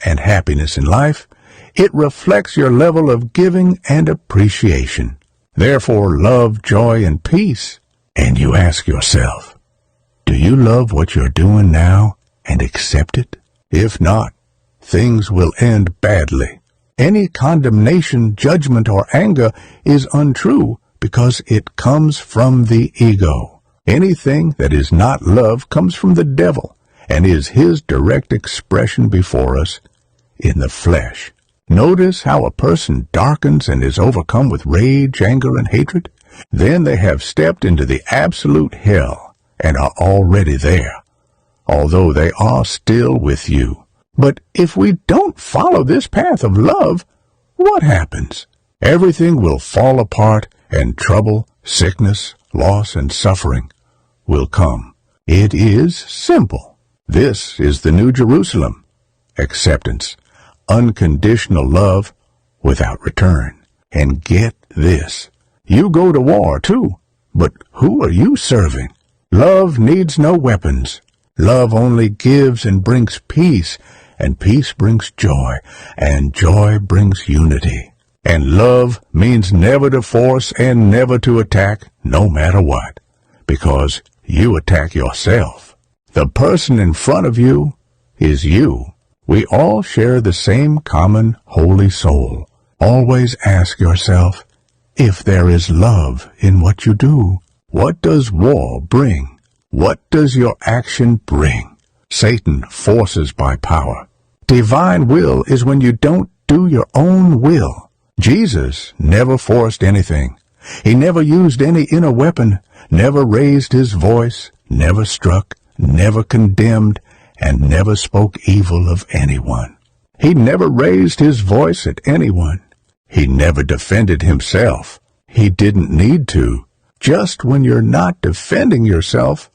and happiness in life, it reflects your level of giving and appreciation. Therefore, love, joy, and peace. And you ask yourself, do you love what you're doing now and accept it? If not, things will end badly. Any condemnation, judgment, or anger is untrue because it comes from the ego. Anything that is not love comes from the devil and is his direct expression before us in the flesh. Notice how a person darkens and is overcome with rage, anger, and hatred? Then they have stepped into the absolute hell and are already there, although they are still with you. But if we don't follow this path of love, what happens? Everything will fall apart, and trouble, sickness, loss, and suffering will come. It is simple. This is the New Jerusalem. Acceptance, unconditional love without return. And get this, you go to war too, but who are you serving? Love needs no weapons. Love only gives and brings peace, and peace brings joy, and joy brings unity. And love means never to force and never to attack, no matter what, because you attack yourself. The person in front of you is you. We all share the same common holy soul. Always ask yourself, if there is love in what you do, what does war bring? What does your action bring? Satan forces by power. Divine will is when you don't do your own will. Jesus never forced anything. He never used any inner weapon, never raised his voice, never struck, never condemned, and never spoke evil of anyone. He never raised his voice at anyone. He never defended himself. He didn't need to. Just when you're not defending yourself,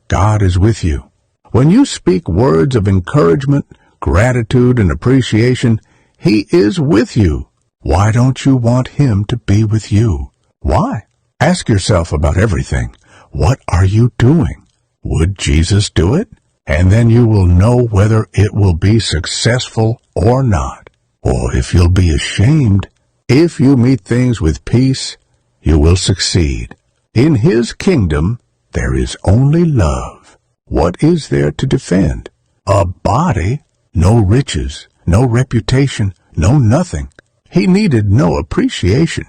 God is with you. When you speak words of encouragement, gratitude, and appreciation, He is with you. Why don't you want Him to be with you? Why? Ask yourself about everything. What are you doing? Would Jesus do it? And then you will know whether it will be successful or not, or if you'll be ashamed. If you meet things with peace, you will succeed. In His kingdom, there is only love. What is there to defend? A body, no riches, no reputation, no nothing. He needed no appreciation.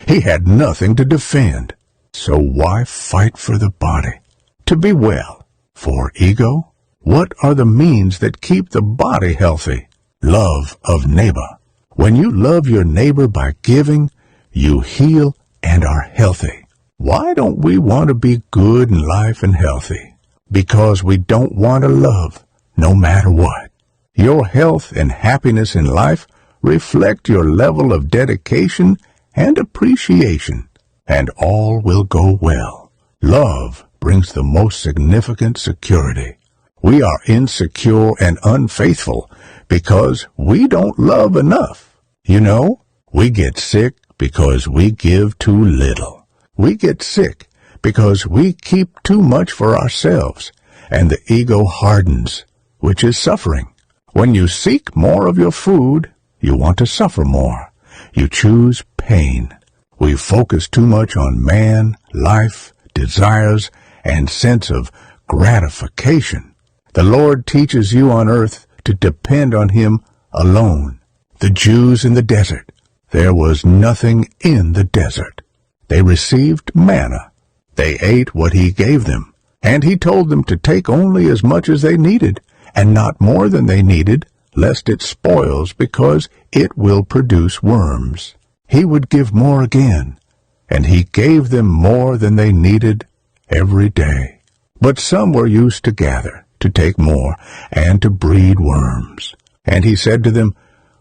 He had nothing to defend. So why fight for the body? To be well. For ego? What are the means that keep the body healthy? Love of neighbor. When you love your neighbor by giving, you heal and are healthy. Why don't we want to be good in life and healthy? Because we don't want to love, no matter what. Your health and happiness in life reflect your level of dedication and appreciation, and all will go well. Love brings the most significant security. We are insecure and unfaithful because we don't love enough. You know, we get sick because we give too little. We get sick because we keep too much for ourselves, and the ego hardens, which is suffering. When you seek more of your food, you want to suffer more. You choose pain. We focus too much on man, life, desires, and sense of gratification. The Lord teaches you on earth to depend on Him alone. The Jews in the desert, there was nothing in the desert. They received manna. They ate what He gave them, and He told them to take only as much as they needed, and not more than they needed, lest it spoils, because it will produce worms. He would give more again, and He gave them more than they needed every day. But some were used to gather, to take more, and to breed worms. And He said to them,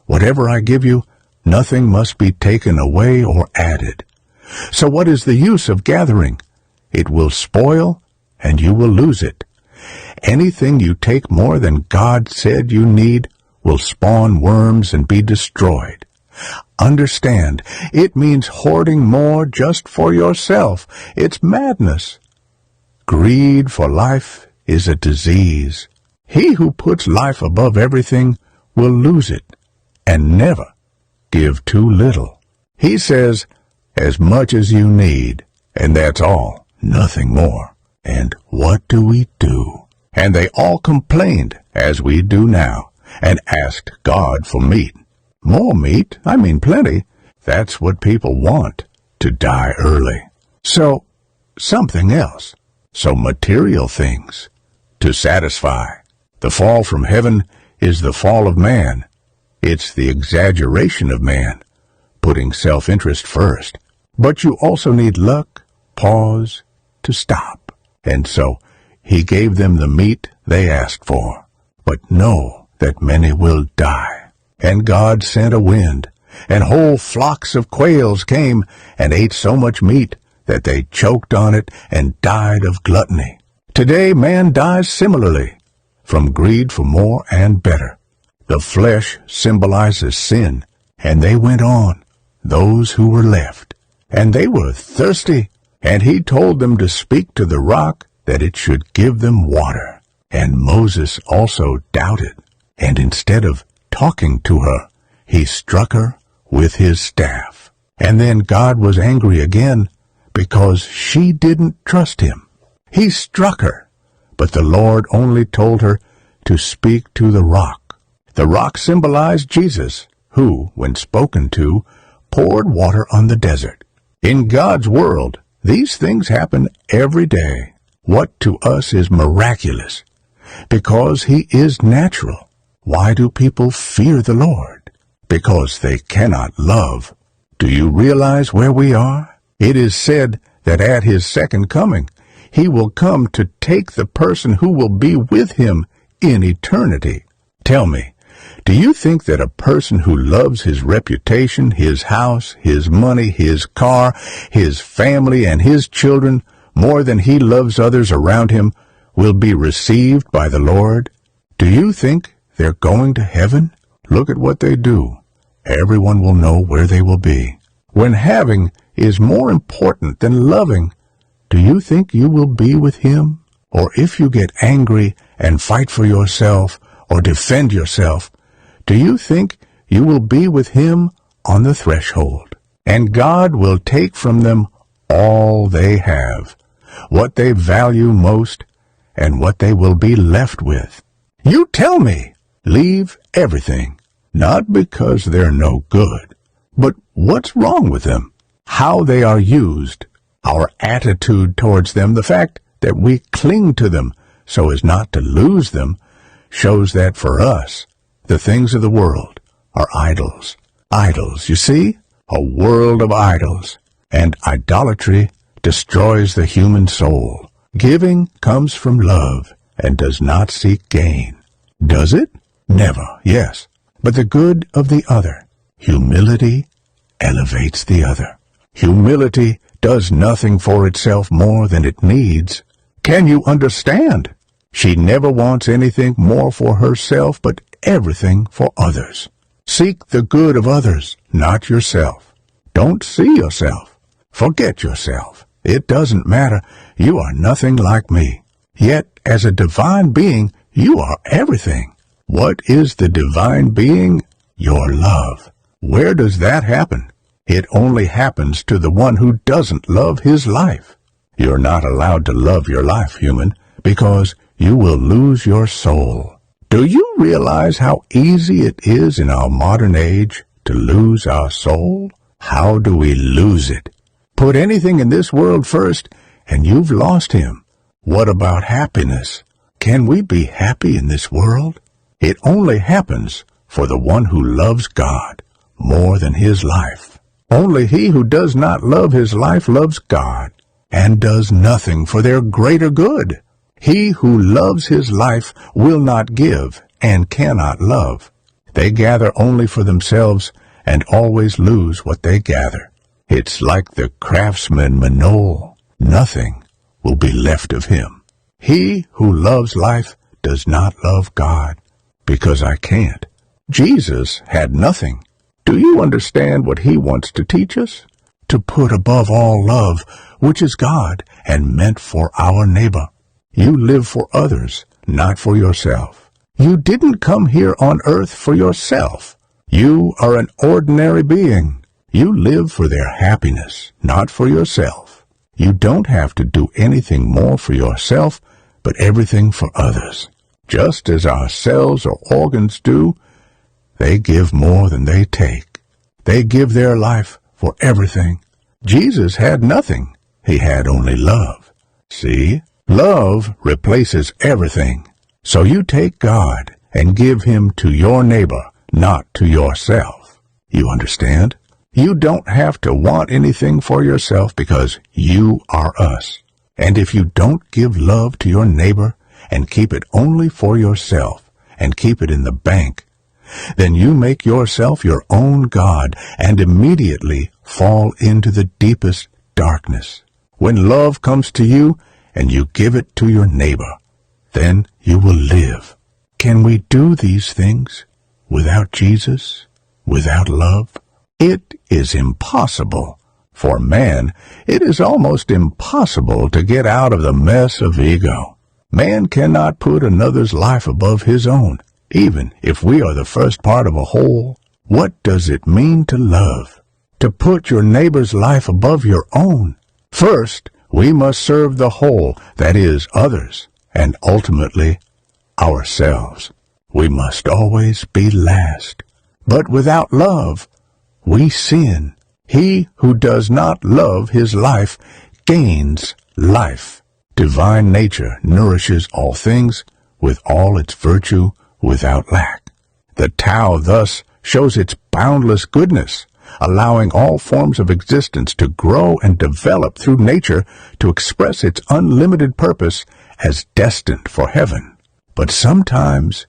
"Whatever I give you, nothing must be taken away or added." So what is the use of gathering? It will spoil, and you will lose it. Anything you take more than God said you need will spawn worms and be destroyed. Understand, it means hoarding more just for yourself. It's madness. Greed for life is a disease. He who puts life above everything will lose it, and never give too little. He says, as much as you need, and that's all, nothing more. And what do we do? And they all complained, as we do now, and asked God for meat. More meat? I mean plenty. That's what people want, to die early. So, something else. So material things, to satisfy. The fall from heaven is the fall of man. It's the exaggeration of man, putting self-interest first. But you also need luck, pause, to stop. And so he gave them the meat they asked for. But know that many will die. And God sent a wind, and whole flocks of quails came and ate so much meat that they choked on it and died of gluttony. Today man dies similarly, from greed for more and better. The flesh symbolizes sin, and they went on, those who were left. And they were thirsty, and he told them to speak to the rock that it should give them water. And Moses also doubted, and instead of talking to her, he struck her with his staff. And then God was angry again, because she didn't trust him. He struck her, but the Lord only told her to speak to the rock. The rock symbolized Jesus, who, when spoken to, poured water on the desert. In God's world, these things happen every day. What to us is miraculous, because he is natural. Why do people fear the Lord? Because they cannot love. Do you realize where we are? It is said that at his second coming, he will come to take the person who will be with him in eternity. Tell me, do you think that a person who loves his reputation, his house, his money, his car, his family, and his children more than he loves others around him will be received by the Lord? Do you think they're going to heaven? Look at what they do. Everyone will know where they will be. When having is more important than loving, do you think you will be with him? Or if you get angry and fight for yourself or defend yourself, do you think you will be with him on the threshold? And God will take from them all they have, what they value most, and what they will be left with. You tell me, leave everything, not because they're no good, but what's wrong with them, how they are used, our attitude towards them, the fact that we cling to them so as not to lose them, shows that for us, the things of the world are idols. Idols, you see? A world of idols. And idolatry destroys the human soul. Giving comes from love and does not seek gain. Does it? Never, yes. But the good of the other. Humility elevates the other. Humility does nothing for itself more than it needs. Can you understand? She never wants anything more for herself, but everything for others. Seek the good of others, not yourself. Don't see yourself. Forget yourself. It doesn't matter. You are nothing like me. Yet, as a divine being, you are everything. What is the divine being? Your love. Where does that happen? It only happens to the one who doesn't love his life. You're not allowed to love your life, human, because you will lose your soul. Do you realize how easy it is in our modern age to lose our soul? How do we lose it? Put anything in this world first, and you've lost him. What about happiness? Can we be happy in this world? It only happens for the one who loves God more than his life. Only he who does not love his life loves God, and does nothing for their greater good. He who loves his life will not give and cannot love. They gather only for themselves and always lose what they gather. It's like the craftsman Manoel. Nothing will be left of him. He who loves life does not love God, because I can't. Jesus had nothing. Do you understand what he wants to teach us? To put above all love, which is God and meant for our neighbor. You live for others, not for yourself. You didn't come here on earth for yourself. You are an ordinary being. You live for their happiness, not for yourself. You don't have to do anything more for yourself, but everything for others. Just as our cells or organs do, they give more than they take. They give their life for everything. Jesus had nothing. He had only love. See, love replaces everything. So you take God and give him to your neighbor, not to yourself. You understand? You don't have to want anything for yourself because you are us. And if you don't give love to your neighbor and keep it only for yourself and keep it in the bank, then you make yourself your own God and immediately fall into the deepest darkness. When love comes to you and you give it to your neighbor, then you will live. Can we do these things without Jesus, without love? It is impossible. For man, it is almost impossible to get out of the mess of ego. Man cannot put another's life above his own, even if we are the first part of a whole. What does it mean to love? To put your neighbor's life above your own. First, we must serve the whole, that is, others, and ultimately, ourselves. We must always be last. But without love, we sin. He who does not love his life gains life. Divine nature nourishes all things with all its virtue without lack. The Tao thus shows its boundless goodness, allowing all forms of existence to grow and develop through nature to express its unlimited purpose as destined for heaven. But sometimes,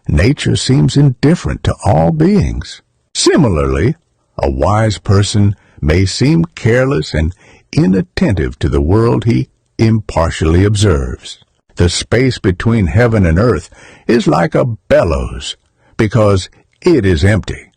nature seems indifferent to all beings. Similarly, a wise person may seem careless and inattentive to the world he impartially observes. The space between heaven and earth is like a bellows, because it is empty.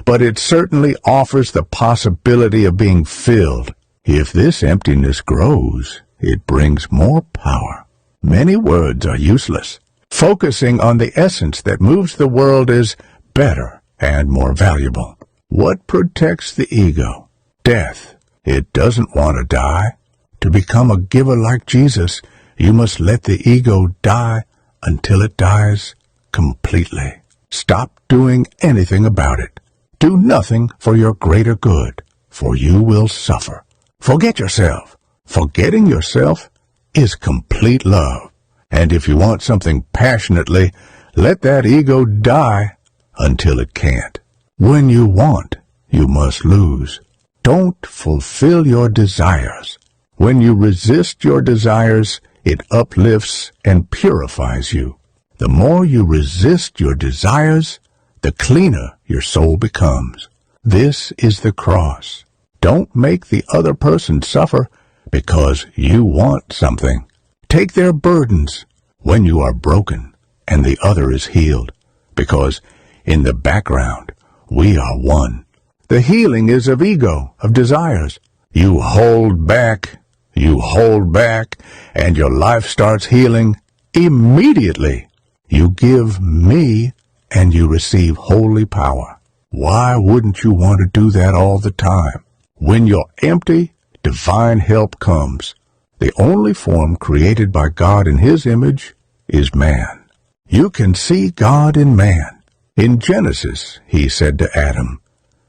But it certainly offers the possibility of being filled. If this emptiness grows, it brings more power. Many words are useless. Focusing on the essence that moves the world is better and more valuable. What protects the ego? Death. It doesn't want to die. To become a giver like Jesus, you must let the ego die until it dies completely. Stop doing anything about it. Do nothing for your greater good, for you will suffer. Forget yourself. Forgetting yourself is complete love. And if you want something passionately, let that ego die until it can't. When you want, you must lose. Don't fulfill your desires. When you resist your desires, it uplifts and purifies you. The more you resist your desires, the cleaner your soul becomes. This is the cross. Don't make the other person suffer because you want something. Take their burdens when you are broken and the other is healed, because in the background we are one. The healing is of ego, of desires. You hold back, and your life starts healing immediately. You give me, and you receive holy power. Why wouldn't you want to do that all the time? When you're empty, divine help comes. The only form created by God in His image is man. You can see God in man. In Genesis, He said to Adam,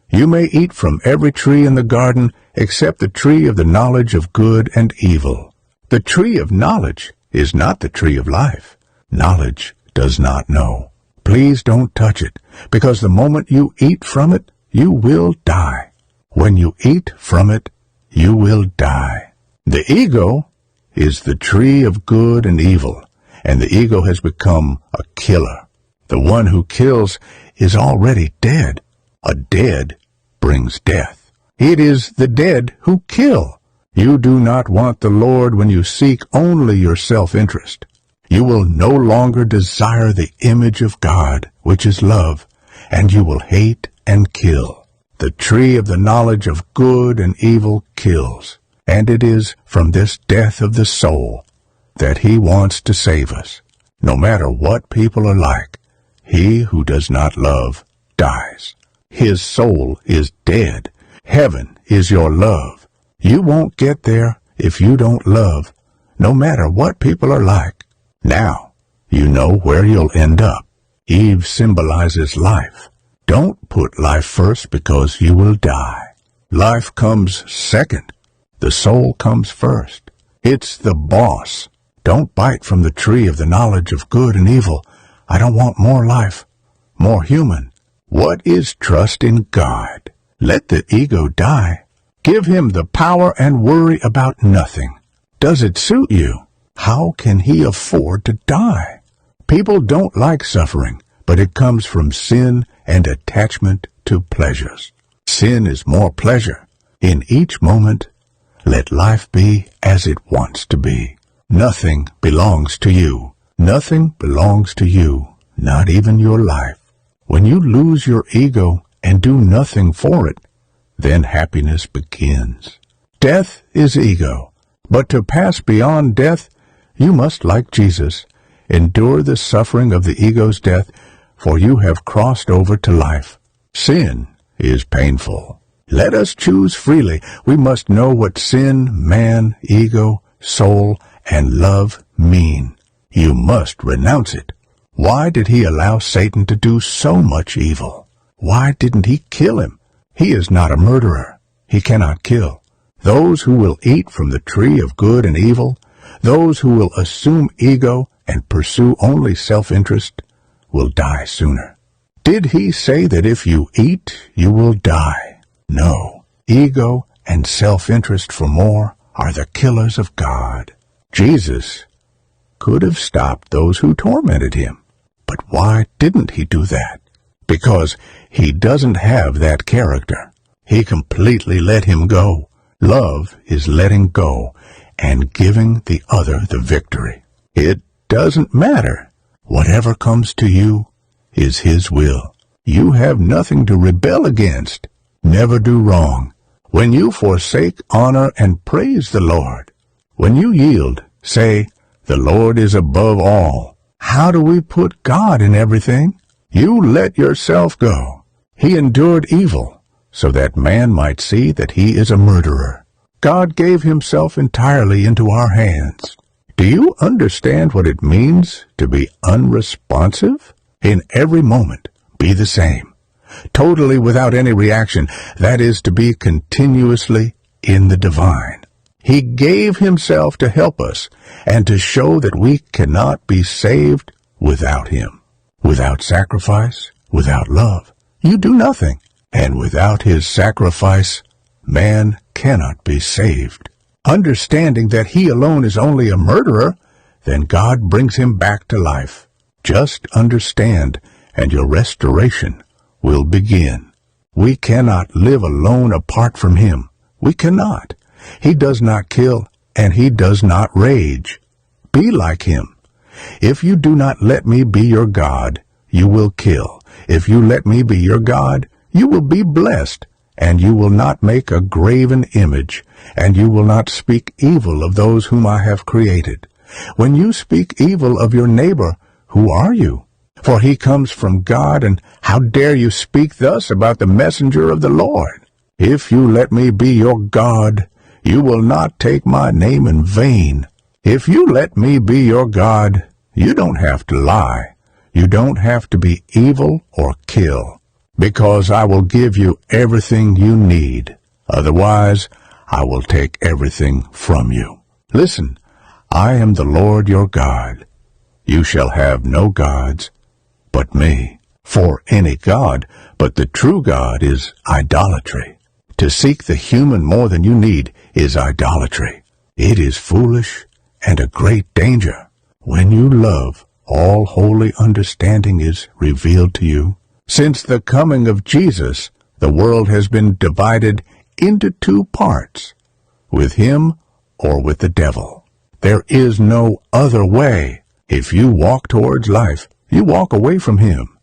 "You may eat from every tree in the garden except the tree of the knowledge of good and evil." The tree of knowledge is not the tree of life. Knowledge does not know. Please don't touch it, because the moment you eat from it, you will die. When you eat from it, you will die. The ego is the tree of good and evil, and the ego has become a killer. The one who kills is already dead. A dead brings death. It is the dead who kill. You do not want the Lord when you seek only your self-interest. You will no longer desire the image of God, which is love, and you will hate and kill. The tree of the knowledge of good and evil kills, and it is from this death of the soul that He wants to save us. No matter what people are like, He who does not love dies. His soul is dead. Heaven is your love. You won't get there if you don't love, no matter what people are like. Now, you know where you'll end up. Eve symbolizes life. Don't put life first because you will die. Life comes second. The soul comes first. It's the boss. Don't bite from the tree of the knowledge of good and evil. I don't want more life, more human. What is trust in God? Let the ego die. Give him the power and worry about nothing. Does it suit you? How can he afford to die? People don't like suffering, but it comes from sin and attachment to pleasures. Sin is more pleasure. In each moment, let life be as it wants to be. Nothing belongs to you. Nothing belongs to you, not even your life. When you lose your ego and do nothing for it, then happiness begins. Death is ego, but to pass beyond death, you must, like Jesus, endure the suffering of the ego's death, for you have crossed over to life. Sin is painful. Let us choose freely. We must know what sin, man, ego, soul, and love mean. You must renounce it. Why did he allow Satan to do so much evil? Why didn't he kill him? He is not a murderer. He cannot kill. Those who will eat from the tree of good and evil, those who will assume ego and pursue only self-interest, will die sooner. Did he say that if you eat, you will die? No. Ego and self-interest for more are the killers of God. Jesus could have stopped those who tormented him. But why didn't he do that? Because he doesn't have that character. He completely let him go. Love is letting go and giving the other the victory. It doesn't matter. Whatever comes to you is his will. You have nothing to rebel against. Never do wrong. When you forsake, honor and praise the Lord. When you yield, say, the Lord is above all. How do we put God in everything? You let yourself go. He endured evil, so that man might see that he is a murderer. God gave himself entirely into our hands. Do you understand what it means to be unresponsive? In every moment, be the same. Totally without any reaction, that is to be continuously in the divine. He gave himself to help us and to show that we cannot be saved without him. Without sacrifice, without love, you do nothing. And without his sacrifice, man cannot be saved. Understanding that he alone is only a murderer, then God brings him back to life. Just understand, and your restoration will begin. We cannot live alone apart from him. We cannot. He does not kill, and he does not rage. Be like him. If you do not let me be your God, you will kill. If you let me be your God, you will be blessed, and you will not make a graven image, and you will not speak evil of those whom I have created. When you speak evil of your neighbor, who are you? For he comes from God, and how dare you speak thus about the messenger of the Lord? If you let me be your God, you will not take my name in vain. If you let me be your God, you don't have to lie. You don't have to be evil or kill, because I will give you everything you need. Otherwise, I will take everything from you. Listen, I am the Lord your God. You shall have no gods but me. For any god but the true God is idolatry. To seek the human more than you need is idolatry. It is foolish and a great danger. When you love, all holy understanding is revealed to you. Since the coming of Jesus, the world has been divided into two parts, with him or with the devil. There is no other way. If you walk towards life, you walk away from him.